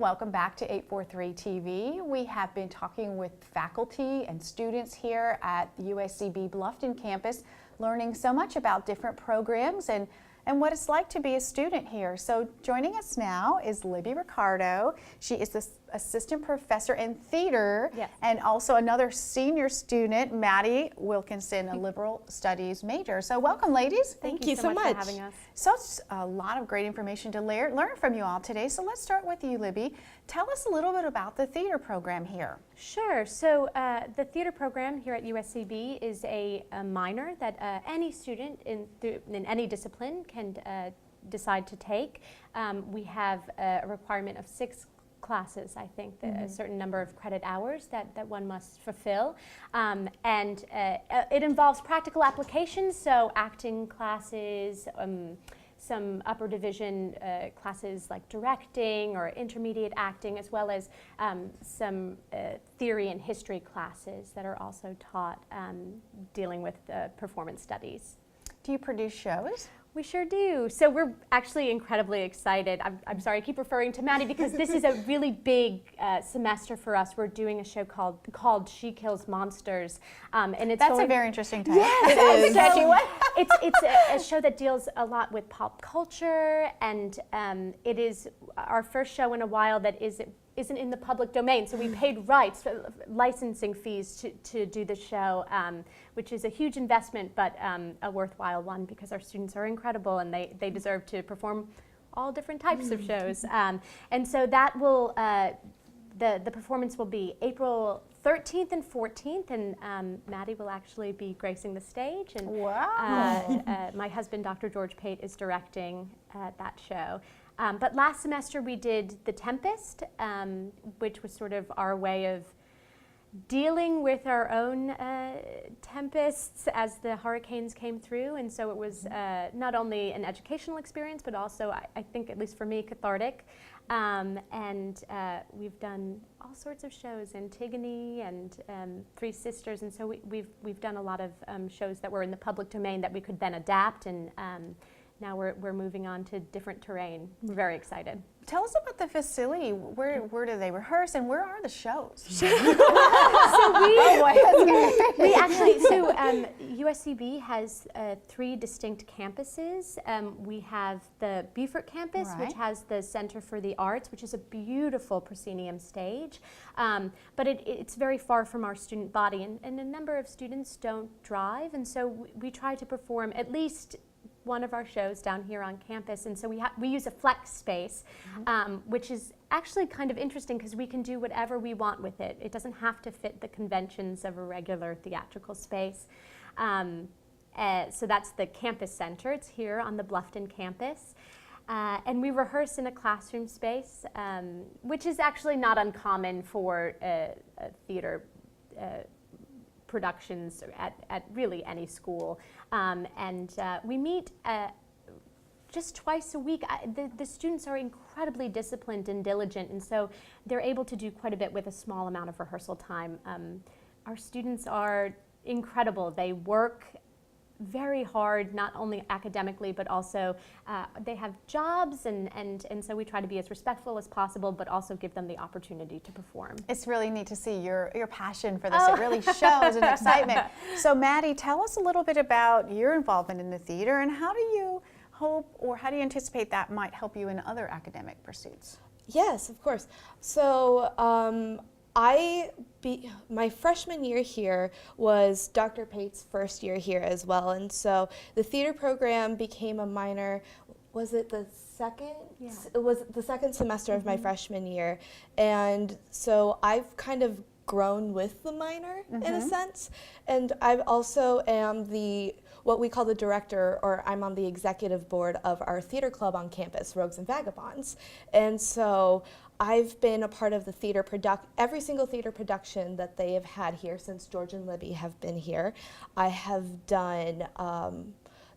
welcome back to 843 TV. We have been talking with faculty and students here at the USCB Bluffton campus, learning so much about different programs and what it's like to be a student here. So joining us now is Libby Ricardo. She is the assistant professor in theater, yes, and also another senior student, Maddie Wilkinson, a liberal studies major. So welcome, ladies. Thank you so much for having us. So it's a lot of great information to learn from you all today. So let's start with you, Libby. Tell us a little bit about the theater program here. Sure. So the theater program here at USCB is a minor that any student in any discipline can decide to take. We have a requirement of 6 classes, I think, a certain number of credit hours that one must fulfill. And it involves practical applications, so acting classes, some upper division classes like directing or intermediate acting, as well as some theory and history classes that are also taught dealing with performance studies. Do you produce shows? We sure do. So we're actually incredibly excited. I'm sorry, I keep referring to Maddie because this is a really big semester for us. We're doing a show called She Kills Monsters, and That's a very interesting title. Yes, it is. It's a show that deals a lot with pop culture, and it is our first show in a while that isn't in the public domain, so we paid licensing fees to do the show, which is a huge investment, but a worthwhile one because our students are incredible and they deserve to perform all different types of shows. And so that will, the performance will be April 13th and 14th, and Maddie will actually be gracing the stage. And wow. My husband, Dr. George Pate, is directing that show. But last semester we did The Tempest, which was sort of our way of dealing with our own tempests as the hurricanes came through. And so it was not only an educational experience, but also, I think, at least for me, cathartic. And we've done all sorts of shows, Antigone and Three Sisters. And so we've done a lot of shows that were in the public domain that we could then adapt, and now we're moving on to different terrain. We're very excited. Tell us about the facility. Where do they rehearse, and where are the shows? So USCB has 3 distinct campuses. We have the Beaufort campus, right, which has the Center for the Arts, which is a beautiful proscenium stage. But it's very far from our student body, and a number of students don't drive, and so we try to perform at least one of our shows down here on campus, and so we use a flex space, which is actually kind of interesting because we can do whatever we want with it. It doesn't have to fit the conventions of a regular theatrical space. So that's the campus center. It's here on the Bluffton campus. And we rehearse in a classroom space, which is actually not uncommon for a theater productions at really any school. We meet just twice a week. The students are incredibly disciplined and diligent, and so they're able to do quite a bit with a small amount of rehearsal time. Our students are incredible. They work very hard, not only academically, but also they have jobs, and so we try to be as respectful as possible, but also give them the opportunity to perform. It's really neat to see your passion for this. Oh. It really shows an excitement. So Maddie, tell us a little bit about your involvement in the theater, and how do you hope, or how do you anticipate that might help you in other academic pursuits? Yes, of course. So my freshman year here was Dr. Pate's first year here as well, and so the theater program became a minor. Was it the second? Yeah. It was the second semester of my freshman year, and so I've kind of grown with the minor in a sense, and I also am what we call the director, or I'm on the executive board of our theater club on campus, Rogues and Vagabonds, and so I've been a part of the theater every single theater production that they have had here since George and Libby have been here. I have done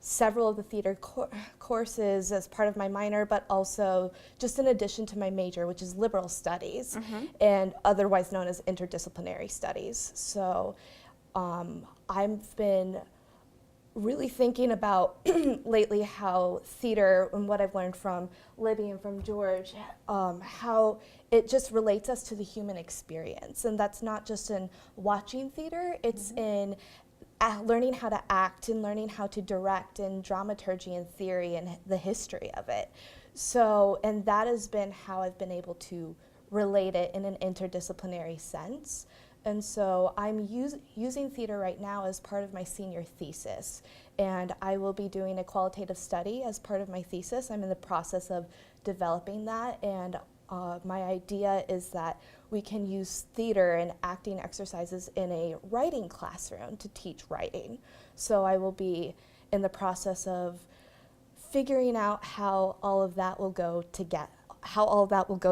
several of the theater courses as part of my minor, but also just in addition to my major, which is liberal studies, and otherwise known as interdisciplinary studies. So I've been really thinking about lately how theater and what I've learned from Libby and from George, how it just relates us to the human experience. And that's not just in watching theater, it's in learning how to act and learning how to direct and dramaturgy and theory and the history of it. So, and that has been how I've been able to relate it in an interdisciplinary sense. And so I'm using theater right now as part of my senior thesis. And I will be doing a qualitative study as part of my thesis. I'm in the process of developing that. And my idea is that we can use theater and acting exercises in a writing classroom to teach writing. So I will be in the process of figuring out how all of that will go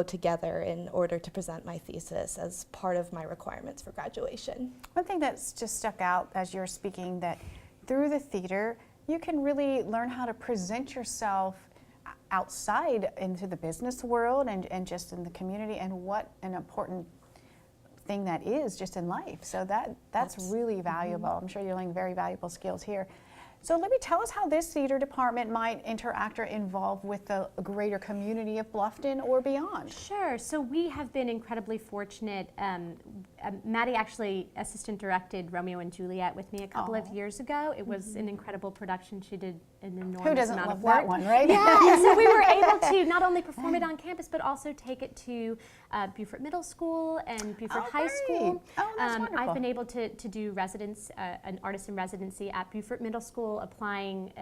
together in order to present my thesis as part of my requirements for graduation. One thing that's just stuck out as you're speaking, that through the theater, you can really learn how to present yourself outside into the business world and just in the community, and what an important thing that is just in life. So that's really valuable. I'm sure you're learning very valuable skills here. So let me tell us how this theater department might interact or involve with the greater community of Bluffton or beyond. Sure. So we have been incredibly fortunate. Maddie actually assistant directed Romeo and Juliet with me a couple of years ago. It was an incredible production. She did an enormous Who doesn't amount love of work. that one, right? Yeah, and so we were able to not only perform it on campus, but also take it to Beaufort Middle School and Beaufort High School. Oh, that's wonderful. I've been able to do an artist in residency at Beaufort Middle School, applying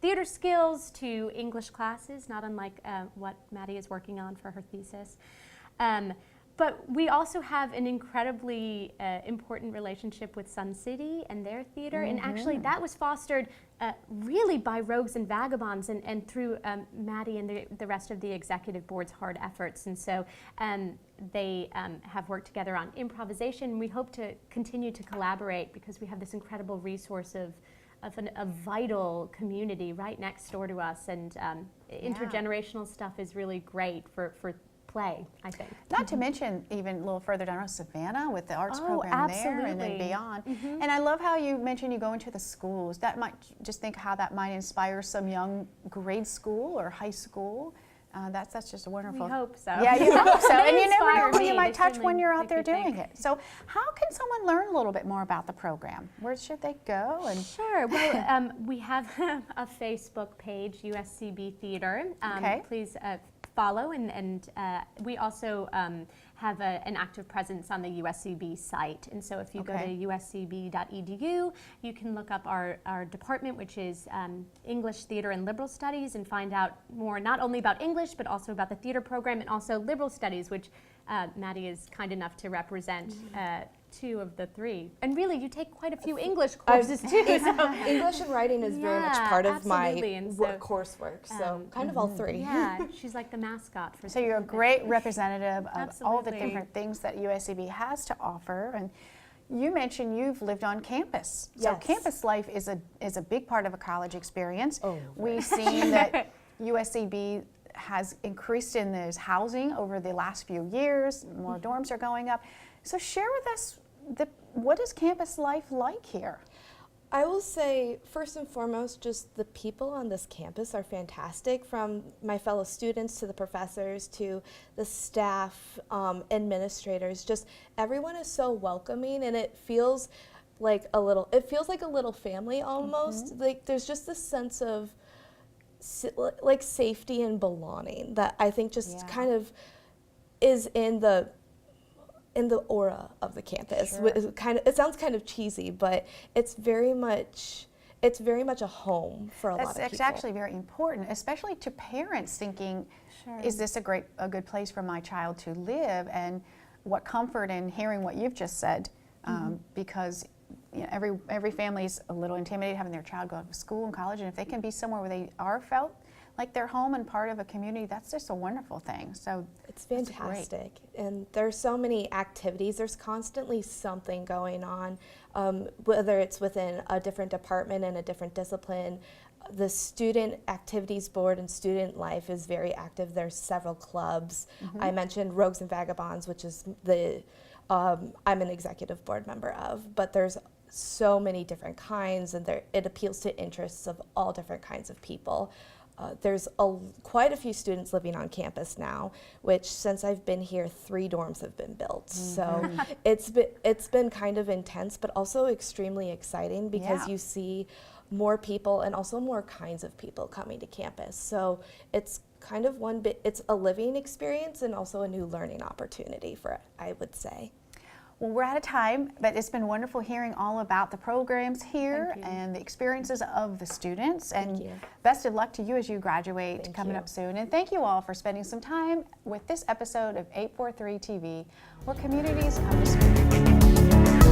theater skills to English classes, not unlike what Maddie is working on for her thesis. But we also have an incredibly important relationship with Sun City and their theater, and actually that was fostered really by Rogues and Vagabonds and through Maddie and the rest of the executive board's hard efforts. And so they have worked together on improvisation. We hope to continue to collaborate because we have this incredible resource of a vital community right next door to us, and intergenerational stuff is really great for play, I think. Not to mention, even a little further down, Savannah with the arts program there and then beyond. And I love how you mentioned you go into the schools. That might, just think how that might inspire some young grade school or high school. That's just wonderful. We hope so. Yeah, you hope so. And you never know who you me. might They touch when certainly you're out there make me doing think. it. So how can someone learn a little bit more about the program? Where should they go? And Sure. Well, we have a Facebook page, USCB Theater. Okay. Please follow, and we also have an active presence on the USCB site. And so if you go to uscb.edu, you can look up our department, which is English, Theater, and Liberal Studies, and find out more not only about English, but also about the theater program, and also Liberal Studies, which Maddie is kind enough to represent 2 of the 3. And really, you take quite a few English courses too. So. English and writing is very much part of my And so, coursework, so kind of all 3. Yeah, she's like the mascot for. so you're a great representative of all the Absolutely. different things that USCB has to offer. And you mentioned you've lived on campus. So Yes. campus life is a big part of a college experience. Oh, We've seen that USCB has increased in this housing over the last few years. More dorms are going up. So share with us, what is campus life like here? I will say, first and foremost, just the people on this campus are fantastic, from my fellow students to the professors to the staff, administrators. Just everyone is so welcoming, and it feels like a little family almost. Like there's just this sense of like safety and belonging that I think just kind of is in the aura of the campus. Sure. It sounds kind of cheesy, but it's very much a home for a lot of people. That's actually very important, especially to parents thinking, is this a good place for my child to live? And what comfort in hearing what you've just said, because every family's a little intimidated having their child go to school and college, and if they can be somewhere where they are felt like they're home and part of a community, that's just a wonderful thing. So it's fantastic. And there's so many activities. There's constantly something going on, whether it's within a different department and a different discipline. The Student Activities Board and Student Life is very active. There's several clubs. I mentioned Rogues and Vagabonds, which is I'm an executive board member of, but there's so many different kinds, and it appeals to interests of all different kinds of people. There's quite a few students living on campus now, which since I've been here, 3 dorms have been built. So it's been kind of intense, but also extremely exciting because you see more people and also more kinds of people coming to campus. So it's kind of it's a living experience and also a new learning opportunity I would say. Well, we're out of time, but it's been wonderful hearing all about the programs here and the experiences of the students. And best of luck to you as you graduate coming up soon. And thank you all for spending some time with this episode of 843 TV, where communities come to school.